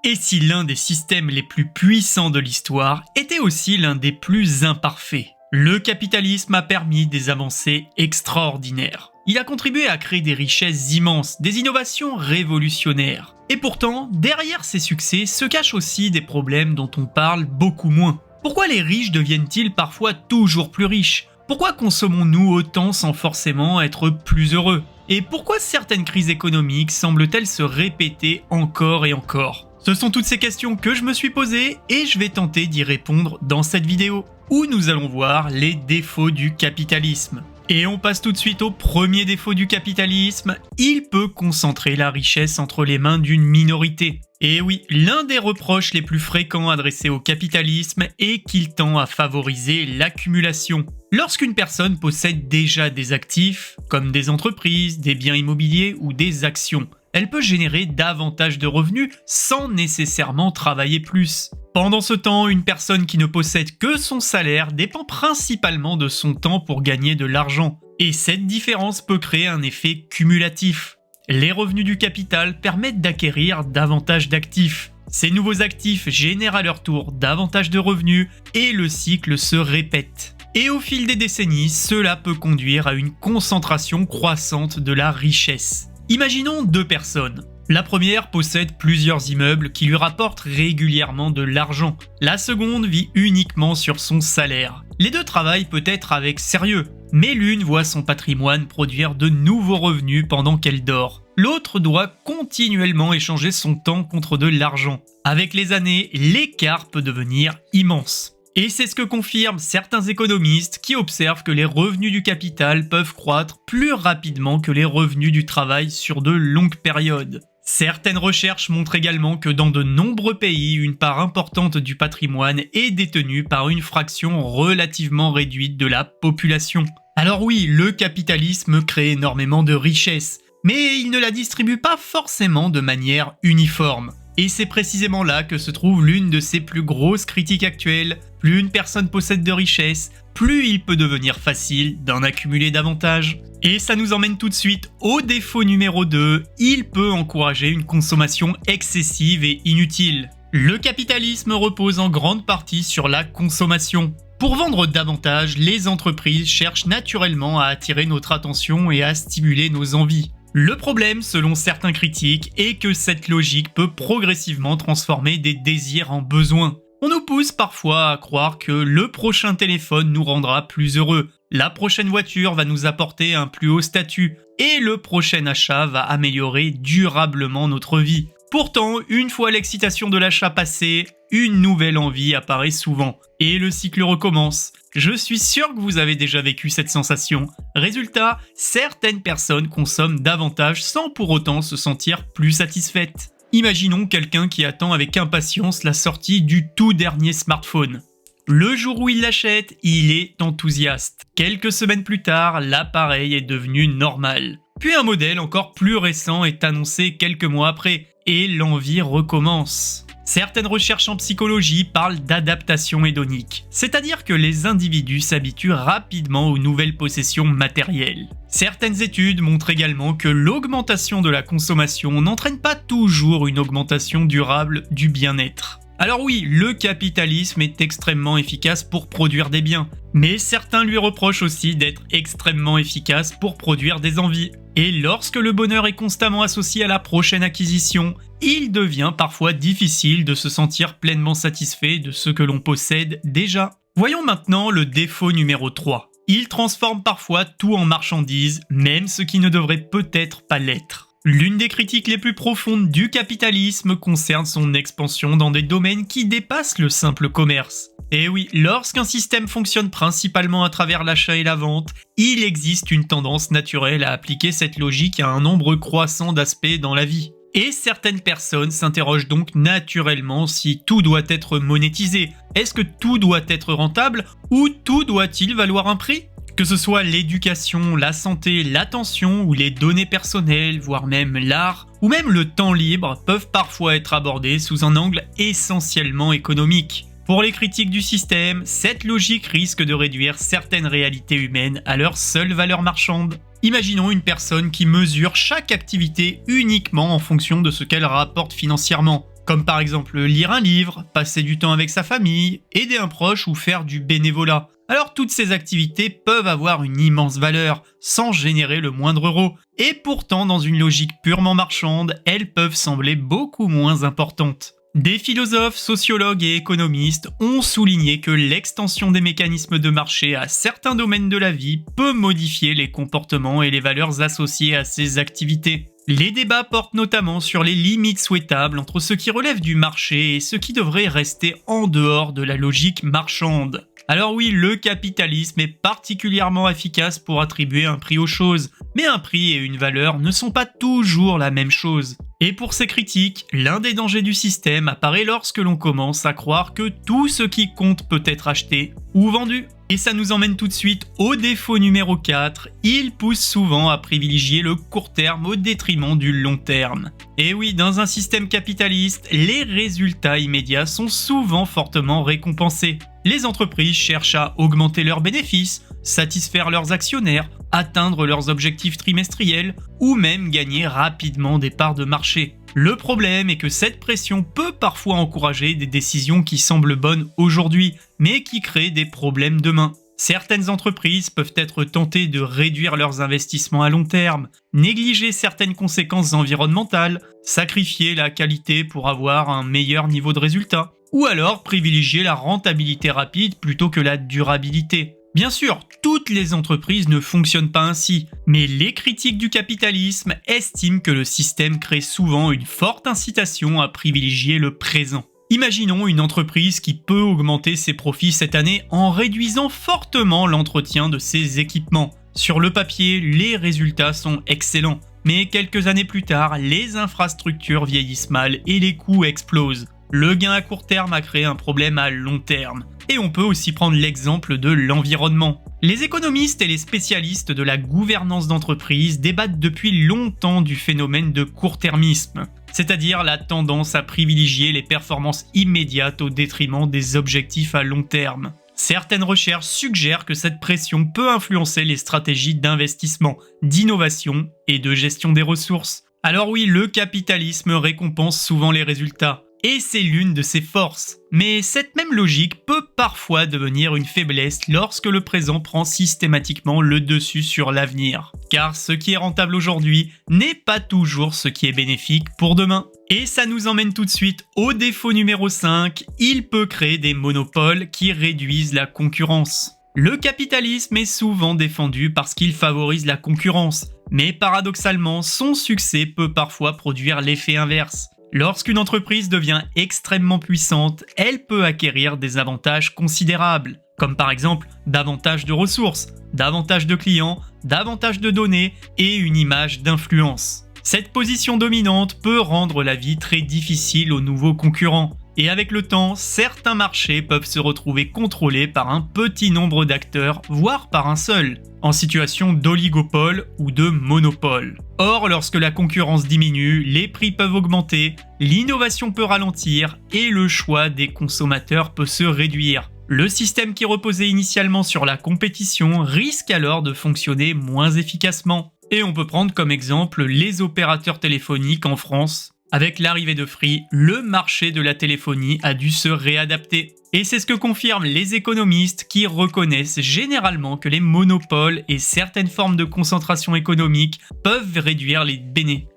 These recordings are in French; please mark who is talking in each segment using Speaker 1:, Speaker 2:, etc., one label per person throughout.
Speaker 1: Et si l'un des systèmes les plus puissants de l'histoire était aussi l'un des plus imparfaits? Le capitalisme a permis des avancées extraordinaires. Il a contribué à créer des richesses immenses, des innovations révolutionnaires. Et pourtant, derrière ces succès se cachent aussi des problèmes dont on parle beaucoup moins. Pourquoi les riches deviennent-ils parfois toujours plus riches? Pourquoi consommons-nous autant sans forcément être plus heureux? Et pourquoi certaines crises économiques semblent-elles se répéter encore et encore? Ce sont toutes ces questions que je me suis posées et je vais tenter d'y répondre dans cette vidéo, où nous allons voir les défauts du capitalisme. Et on passe tout de suite au premier défaut du capitalisme, il peut concentrer la richesse entre les mains d'une minorité. Et oui, l'un des reproches les plus fréquents adressés au capitalisme est qu'il tend à favoriser l'accumulation. Lorsqu'une personne possède déjà des actifs, comme des entreprises, des biens immobiliers ou des actions, elle peut générer davantage de revenus sans nécessairement travailler plus. Pendant ce temps, une personne qui ne possède que son salaire dépend principalement de son temps pour gagner de l'argent. Et cette différence peut créer un effet cumulatif. Les revenus du capital permettent d'acquérir davantage d'actifs. Ces nouveaux actifs génèrent à leur tour davantage de revenus et le cycle se répète. Et au fil des décennies, cela peut conduire à une concentration croissante de la richesse. Imaginons deux personnes. La première possède plusieurs immeubles qui lui rapportent régulièrement de l'argent. La seconde vit uniquement sur son salaire. Les deux travaillent peut-être avec sérieux, mais l'une voit son patrimoine produire de nouveaux revenus pendant qu'elle dort. L'autre doit continuellement échanger son temps contre de l'argent. Avec les années, l'écart peut devenir immense. Et c'est ce que confirment certains économistes qui observent que les revenus du capital peuvent croître plus rapidement que les revenus du travail sur de longues périodes. Certaines recherches montrent également que dans de nombreux pays, une part importante du patrimoine est détenue par une fraction relativement réduite de la population. Alors oui, le capitalisme crée énormément de richesses, mais il ne la distribue pas forcément de manière uniforme. Et c'est précisément là que se trouve l'une de ses plus grosses critiques actuelles. Plus une personne possède de richesses, plus il peut devenir facile d'en accumuler davantage. Et ça nous emmène tout de suite au défaut numéro 2, il peut encourager une consommation excessive et inutile. Le capitalisme repose en grande partie sur la consommation. Pour vendre davantage, les entreprises cherchent naturellement à attirer notre attention et à stimuler nos envies. Le problème, selon certains critiques, est que cette logique peut progressivement transformer des désirs en besoins. On nous pousse parfois à croire que le prochain téléphone nous rendra plus heureux, la prochaine voiture va nous apporter un plus haut statut, et le prochain achat va améliorer durablement notre vie. Pourtant, une fois l'excitation de l'achat passée, une nouvelle envie apparaît souvent, et le cycle recommence. Je suis sûr que vous avez déjà vécu cette sensation. Résultat, certaines personnes consomment davantage sans pour autant se sentir plus satisfaites. Imaginons quelqu'un qui attend avec impatience la sortie du tout dernier smartphone. Le jour où il l'achète, il est enthousiaste. Quelques semaines plus tard, l'appareil est devenu normal. Puis un modèle encore plus récent est annoncé quelques mois après, et l'envie recommence. Certaines recherches en psychologie parlent d'adaptation hédonique, c'est-à-dire que les individus s'habituent rapidement aux nouvelles possessions matérielles. Certaines études montrent également que l'augmentation de la consommation n'entraîne pas toujours une augmentation durable du bien-être. Alors oui, le capitalisme est extrêmement efficace pour produire des biens, mais certains lui reprochent aussi d'être extrêmement efficace pour produire des envies. Et lorsque le bonheur est constamment associé à la prochaine acquisition, il devient parfois difficile de se sentir pleinement satisfait de ce que l'on possède déjà. Voyons maintenant le défaut numéro 3. Il transforme parfois tout en marchandises, même ce qui ne devrait peut-être pas l'être. L'une des critiques les plus profondes du capitalisme concerne son expansion dans des domaines qui dépassent le simple commerce. Et oui, lorsqu'un système fonctionne principalement à travers l'achat et la vente, il existe une tendance naturelle à appliquer cette logique à un nombre croissant d'aspects dans la vie. Et certaines personnes s'interrogent donc naturellement si tout doit être monétisé. Est-ce que tout doit être rentable ou tout doit-il valoir un prix ? Que ce soit l'éducation, la santé, l'attention ou les données personnelles, voire même l'art, ou même le temps libre peuvent parfois être abordés sous un angle essentiellement économique. Pour les critiques du système, cette logique risque de réduire certaines réalités humaines à leur seule valeur marchande. Imaginons une personne qui mesure chaque activité uniquement en fonction de ce qu'elle rapporte financièrement. comme par exemple lire un livre, passer du temps avec sa famille, aider un proche ou faire du bénévolat. Alors toutes ces activités peuvent avoir une immense valeur, sans générer le moindre euro, et pourtant dans une logique purement marchande, elles peuvent sembler beaucoup moins importantes. Des philosophes, sociologues et économistes ont souligné que l'extension des mécanismes de marché à certains domaines de la vie peut modifier les comportements et les valeurs associées à ces activités. Les débats portent notamment sur les limites souhaitables entre ce qui relève du marché et ce qui devrait rester en dehors de la logique marchande. Alors oui, le capitalisme est particulièrement efficace pour attribuer un prix aux choses, mais un prix et une valeur ne sont pas toujours la même chose. Et pour ces critiques, l'un des dangers du système apparaît lorsque l'on commence à croire que tout ce qui compte peut être acheté ou vendu. Et ça nous emmène tout de suite au défaut numéro 4, il pousse souvent à privilégier le court terme au détriment du long terme. Et oui, dans un système capitaliste, les résultats immédiats sont souvent fortement récompensés. Les entreprises cherchent à augmenter leurs bénéfices, satisfaire leurs actionnaires, atteindre leurs objectifs trimestriels ou même gagner rapidement des parts de marché. Le problème est que cette pression peut parfois encourager des décisions qui semblent bonnes aujourd'hui, mais qui créent des problèmes demain. Certaines entreprises peuvent être tentées de réduire leurs investissements à long terme, négliger certaines conséquences environnementales, sacrifier la qualité pour avoir un meilleur niveau de résultat, ou alors privilégier la rentabilité rapide plutôt que la durabilité. Bien sûr, toutes les entreprises ne fonctionnent pas ainsi, mais les critiques du capitalisme estiment que le système crée souvent une forte incitation à privilégier le présent. Imaginons une entreprise qui peut augmenter ses profits cette année en réduisant fortement l'entretien de ses équipements. Sur le papier, les résultats sont excellents, mais quelques années plus tard, les infrastructures vieillissent mal et les coûts explosent. Le gain à court terme a créé un problème à long terme. Et on peut aussi prendre l'exemple de l'environnement. Les économistes et les spécialistes de la gouvernance d'entreprise débattent depuis longtemps du phénomène de court-termisme, c'est-à-dire la tendance à privilégier les performances immédiates au détriment des objectifs à long terme. Certaines recherches suggèrent que cette pression peut influencer les stratégies d'investissement, d'innovation et de gestion des ressources. Alors oui, le capitalisme récompense souvent les résultats. Et c'est l'une de ses forces. Mais cette même logique peut parfois devenir une faiblesse lorsque le présent prend systématiquement le dessus sur l'avenir. Car ce qui est rentable aujourd'hui n'est pas toujours ce qui est bénéfique pour demain. Et ça nous emmène tout de suite au défaut numéro 5, il peut créer des monopoles qui réduisent la concurrence. Le capitalisme est souvent défendu parce qu'il favorise la concurrence, mais paradoxalement, son succès peut parfois produire l'effet inverse. Lorsqu'une entreprise devient extrêmement puissante, elle peut acquérir des avantages considérables, comme par exemple davantage de ressources, davantage de clients, davantage de données et une image d'influence. Cette position dominante peut rendre la vie très difficile aux nouveaux concurrents. Et avec le temps, certains marchés peuvent se retrouver contrôlés par un petit nombre d'acteurs, voire par un seul, en situation d'oligopole ou de monopole. Or, lorsque la concurrence diminue, les prix peuvent augmenter, l'innovation peut ralentir et le choix des consommateurs peut se réduire. Le système qui reposait initialement sur la compétition risque alors de fonctionner moins efficacement. Et on peut prendre comme exemple les opérateurs téléphoniques en France. Avec l'arrivée de Free, le marché de la téléphonie a dû se réadapter. Et c'est ce que confirment les économistes qui reconnaissent généralement que les monopoles et certaines formes de concentration économique peuvent réduire les bénéfices.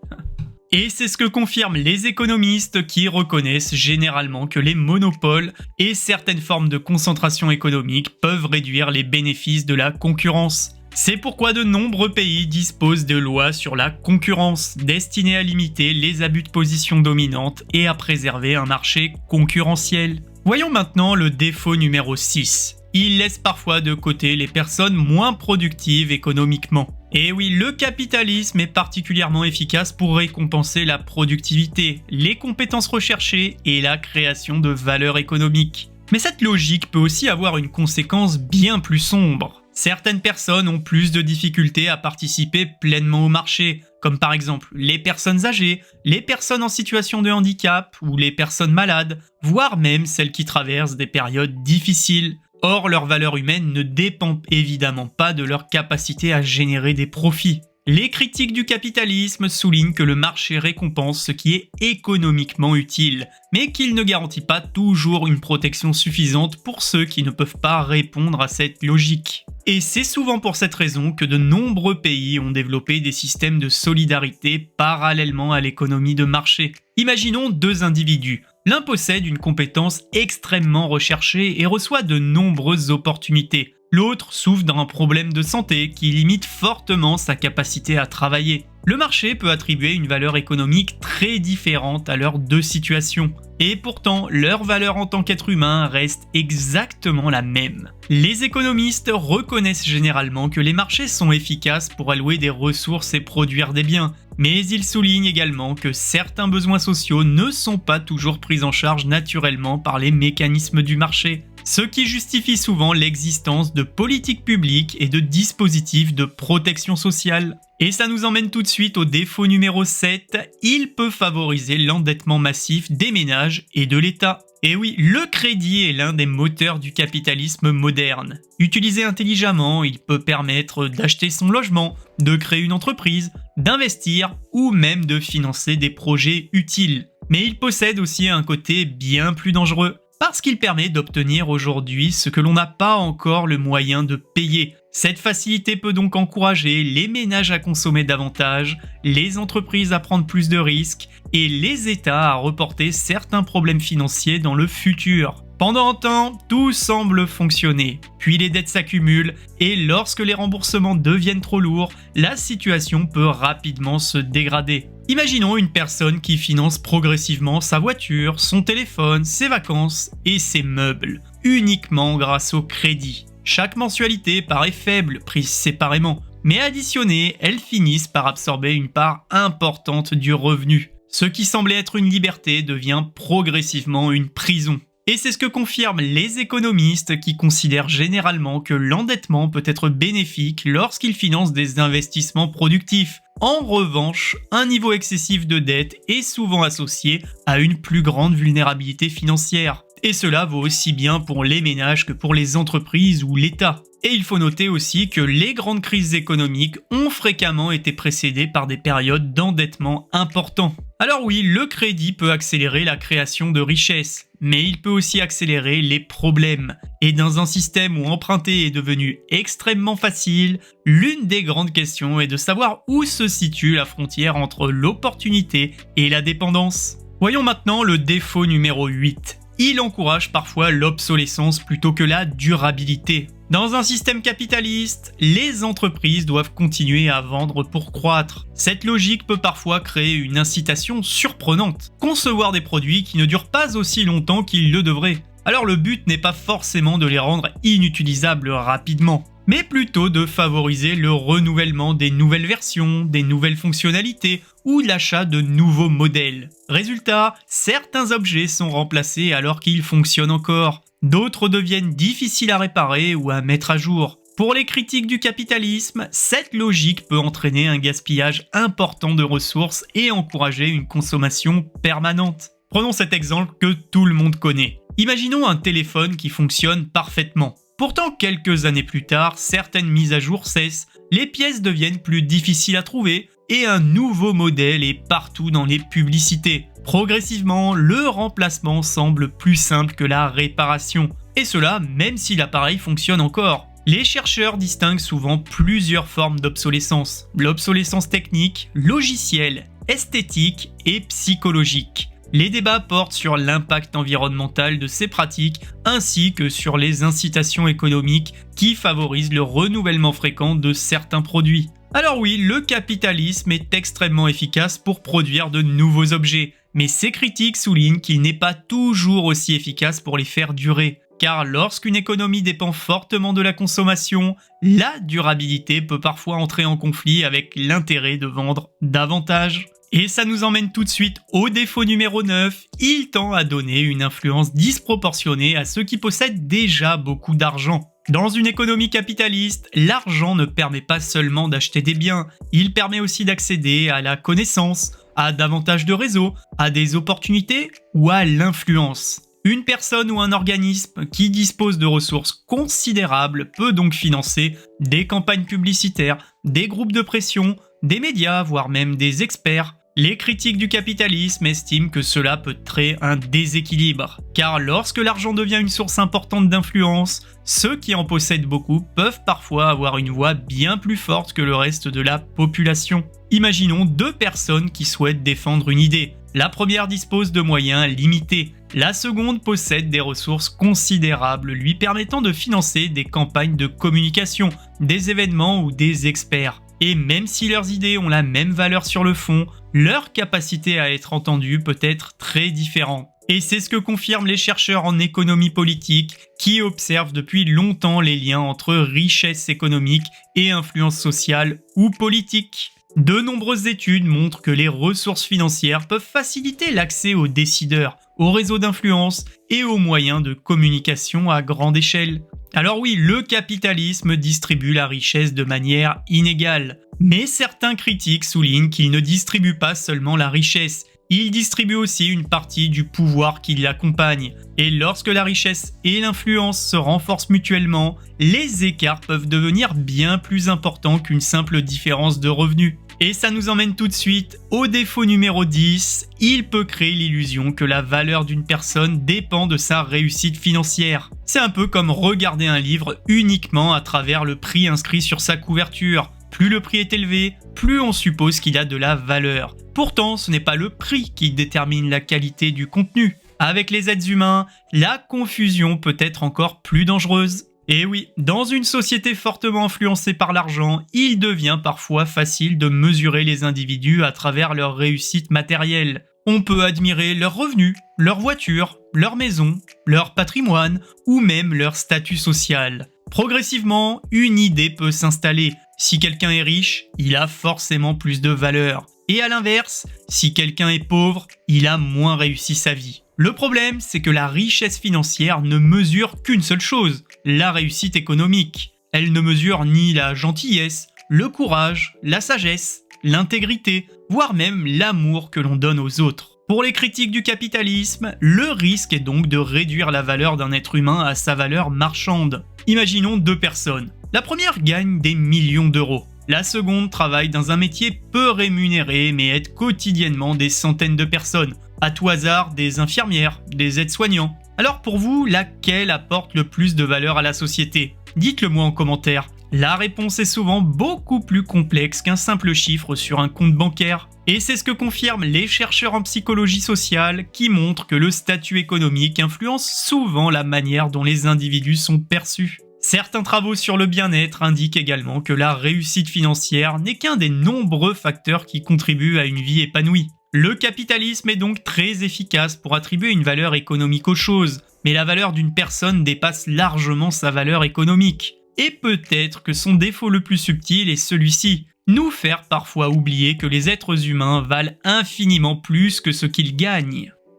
Speaker 1: Et c'est ce que confirment les économistes qui reconnaissent généralement que les monopoles et certaines formes de concentration économique peuvent réduire les bénéfices de la concurrence. C'est pourquoi de nombreux pays disposent de lois sur la concurrence, destinées à limiter les abus de position dominante et à préserver un marché concurrentiel. Voyons maintenant le défaut numéro 6. Il laisse parfois de côté les personnes moins productives économiquement. Et oui, le capitalisme est particulièrement efficace pour récompenser la productivité, les compétences recherchées et la création de valeur économique. Mais cette logique peut aussi avoir une conséquence bien plus sombre. Certaines personnes ont plus de difficultés à participer pleinement au marché, comme par exemple les personnes âgées, les personnes en situation de handicap ou les personnes malades, voire même celles qui traversent des périodes difficiles. Or, leur valeur humaine ne dépend évidemment pas de leur capacité à générer des profits. Les critiques du capitalisme soulignent que le marché récompense ce qui est économiquement utile, mais qu'il ne garantit pas toujours une protection suffisante pour ceux qui ne peuvent pas répondre à cette logique. Et c'est souvent pour cette raison que de nombreux pays ont développé des systèmes de solidarité parallèlement à l'économie de marché. Imaginons deux individus. L'un possède une compétence extrêmement recherchée et reçoit de nombreuses opportunités. L'autre souffre d'un problème de santé qui limite fortement sa capacité à travailler. Le marché peut attribuer une valeur économique très différente à leurs deux situations. Et pourtant, leur valeur en tant qu'être humain reste exactement la même. Les économistes reconnaissent généralement que les marchés sont efficaces pour allouer des ressources et produire des biens. Mais ils soulignent également que certains besoins sociaux ne sont pas toujours pris en charge naturellement par les mécanismes du marché. Ce qui justifie souvent l'existence de politiques publiques et de dispositifs de protection sociale. Et ça nous emmène tout de suite au défaut numéro 7, il peut favoriser l'endettement massif des ménages et de l'État. Et oui, le crédit est l'un des moteurs du capitalisme moderne. Utilisé intelligemment, il peut permettre d'acheter son logement, de créer une entreprise, d'investir ou même de financer des projets utiles. Mais il possède aussi un côté bien plus dangereux. Parce qu'il permet d'obtenir aujourd'hui ce que l'on n'a pas encore le moyen de payer. Cette facilité peut donc encourager les ménages à consommer davantage, les entreprises à prendre plus de risques et les États à reporter certains problèmes financiers dans le futur. Pendant un temps, tout semble fonctionner, puis les dettes s'accumulent et lorsque les remboursements deviennent trop lourds, la situation peut rapidement se dégrader. Imaginons une personne qui finance progressivement sa voiture, son téléphone, ses vacances et ses meubles, uniquement grâce au crédit. Chaque mensualité paraît faible, prise séparément, mais additionnées, elles finissent par absorber une part importante du revenu. Ce qui semblait être une liberté devient progressivement une prison. Et c'est ce que confirment les économistes qui considèrent généralement que l'endettement peut être bénéfique lorsqu'il finance des investissements productifs. En revanche, un niveau excessif de dette est souvent associé à une plus grande vulnérabilité financière. Et cela vaut aussi bien pour les ménages que pour les entreprises ou l'État. Et il faut noter aussi que les grandes crises économiques ont fréquemment été précédées par des périodes d'endettement importants. Alors oui, le crédit peut accélérer la création de richesses, mais il peut aussi accélérer les problèmes. Et dans un système où emprunter est devenu extrêmement facile, l'une des grandes questions est de savoir où se situe la frontière entre l'opportunité et la dépendance. Voyons maintenant le défaut numéro 8. Il encourage parfois l'obsolescence plutôt que la durabilité. Dans un système capitaliste, les entreprises doivent continuer à vendre pour croître. Cette logique peut parfois créer une incitation surprenante. Concevoir des produits qui ne durent pas aussi longtemps qu'ils le devraient. Alors le but n'est pas forcément de les rendre inutilisables rapidement, mais plutôt de favoriser le renouvellement des nouvelles versions, des nouvelles fonctionnalités ou l'achat de nouveaux modèles. Résultat, certains objets sont remplacés alors qu'ils fonctionnent encore. D'autres deviennent difficiles à réparer ou à mettre à jour. Pour les critiques du capitalisme, cette logique peut entraîner un gaspillage important de ressources et encourager une consommation permanente. Prenons cet exemple que tout le monde connaît. Imaginons un téléphone qui fonctionne parfaitement. Pourtant, quelques années plus tard, certaines mises à jour cessent, les pièces deviennent plus difficiles à trouver et un nouveau modèle est partout dans les publicités. Progressivement, le remplacement semble plus simple que la réparation. Et cela même si l'appareil fonctionne encore. Les chercheurs distinguent souvent plusieurs formes d'obsolescence. L'obsolescence technique, logicielle, esthétique et psychologique. Les débats portent sur l'impact environnemental de ces pratiques ainsi que sur les incitations économiques qui favorisent le renouvellement fréquent de certains produits. Alors oui, le capitalisme est extrêmement efficace pour produire de nouveaux objets, mais ces critiques soulignent qu'il n'est pas toujours aussi efficace pour les faire durer. Car lorsqu'une économie dépend fortement de la consommation, la durabilité peut parfois entrer en conflit avec l'intérêt de vendre davantage. Et ça nous emmène tout de suite au défaut numéro 9, il tend à donner une influence disproportionnée à ceux qui possèdent déjà beaucoup d'argent. Dans une économie capitaliste, l'argent ne permet pas seulement d'acheter des biens, il permet aussi d'accéder à la connaissance, à davantage de réseaux, à des opportunités ou à l'influence. Une personne ou un organisme qui dispose de ressources considérables peut donc financer des campagnes publicitaires, des groupes de pression, des médias, voire même des experts. Les critiques du capitalisme estiment que cela peut créer un déséquilibre, car lorsque l'argent devient une source importante d'influence, ceux qui en possèdent beaucoup peuvent parfois avoir une voix bien plus forte que le reste de la population. Imaginons deux personnes qui souhaitent défendre une idée. La première dispose de moyens limités, la seconde possède des ressources considérables lui permettant de financer des campagnes de communication, des événements ou des experts. Et même si leurs idées ont la même valeur sur le fond, leur capacité à être entendue peut être très différente. Et c'est ce que confirment les chercheurs en économie politique qui observent depuis longtemps les liens entre richesse économique et influence sociale ou politique. De nombreuses études montrent que les ressources financières peuvent faciliter l'accès aux décideurs, aux réseaux d'influence et aux moyens de communication à grande échelle. Alors oui, le capitalisme distribue la richesse de manière inégale, mais certains critiques soulignent qu'il ne distribue pas seulement la richesse, il distribue aussi une partie du pouvoir qui l'accompagne. Et lorsque la richesse et l'influence se renforcent mutuellement, les écarts peuvent devenir bien plus importants qu'une simple différence de revenus. Et ça nous emmène tout de suite au défaut numéro 10, il peut créer l'illusion que la valeur d'une personne dépend de sa réussite financière. C'est un peu comme regarder un livre uniquement à travers le prix inscrit sur sa couverture. Plus le prix est élevé, plus on suppose qu'il a de la valeur. Pourtant, ce n'est pas le prix qui détermine la qualité du contenu. Avec les êtres humains, la confusion peut être encore plus dangereuse. Et oui, dans une société fortement influencée par l'argent, il devient parfois facile de mesurer les individus à travers leur réussite matérielle. On peut admirer leurs revenus, leur voiture, leur maison, leur patrimoine ou même leur statut social. Progressivement, une idée peut s'installer. Si quelqu'un est riche, il a forcément plus de valeur. Et à l'inverse, si quelqu'un est pauvre, il a moins réussi sa vie. Le problème, c'est que la richesse financière ne mesure qu'une seule chose, la réussite économique. Elle ne mesure ni la gentillesse, le courage, la sagesse, l'intégrité, voire même l'amour que l'on donne aux autres. Pour les critiques du capitalisme, le risque est donc de réduire la valeur d'un être humain à sa valeur marchande. Imaginons deux personnes. La première gagne des millions d'euros. La seconde travaille dans un métier peu rémunéré mais aide quotidiennement des centaines de personnes. À tout hasard, des infirmières, des aides-soignants. Alors pour vous, laquelle apporte le plus de valeur à la société? Dites-le moi en commentaire. La réponse est souvent beaucoup plus complexe qu'un simple chiffre sur un compte bancaire. Et c'est ce que confirment les chercheurs en psychologie sociale qui montrent que le statut économique influence souvent la manière dont les individus sont perçus. Certains travaux sur le bien-être indiquent également que la réussite financière n'est qu'un des nombreux facteurs qui contribuent à une vie épanouie. Le capitalisme est donc très efficace pour attribuer une valeur économique aux choses, mais la valeur d'une personne dépasse largement sa valeur économique. Et peut-être que son défaut le plus subtil est celui-ci, nous faire parfois oublier que les êtres humains valent infiniment plus que ce qu'ils gagnent.